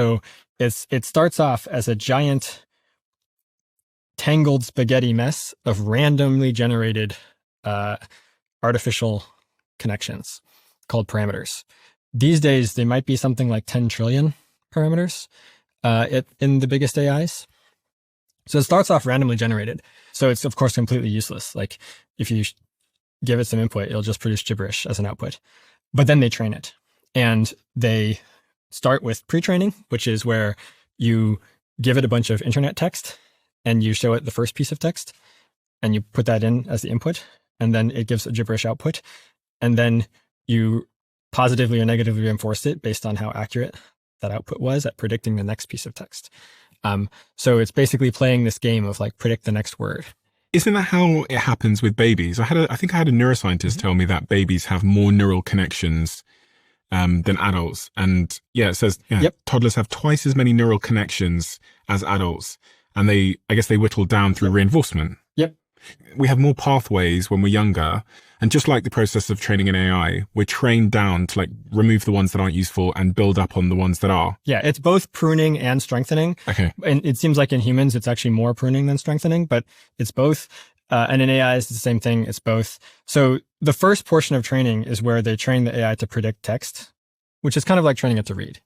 So it starts off as a giant tangled spaghetti mess of randomly generated artificial connections called parameters. These days, they might be something like 10 trillion parameters in the biggest AIs. So it starts off randomly generated. So it's, of course, completely useless. Like if you give it some input, it'll just produce gibberish as an output. But then they train it. And they start with pre-training, which is where you give it a bunch of internet text and you show it the first piece of text and you put that in as the input. And then it gives a gibberish output. And then you positively or negatively reinforce it based on how accurate that output was at predicting the next piece of text. So it's basically playing this game of like predict the next word. Isn't that how it happens with babies? I think I had a neuroscientist tell me that babies have more neural connections than adults. And yeah, it says toddlers have twice as many neural connections as adults. And I guess they whittle down through reinforcement. Yep. We have more pathways when we're younger. And just like the process of training an AI, we're trained down to like remove the ones that aren't useful and build up on the ones that are. Yeah, it's both pruning and strengthening. Okay. And it seems like in humans, it's actually more pruning than strengthening, but it's both. And in AI, it's the same thing. It's both. So the first portion of training is where they train the AI to predict text, which is kind of like training it to read.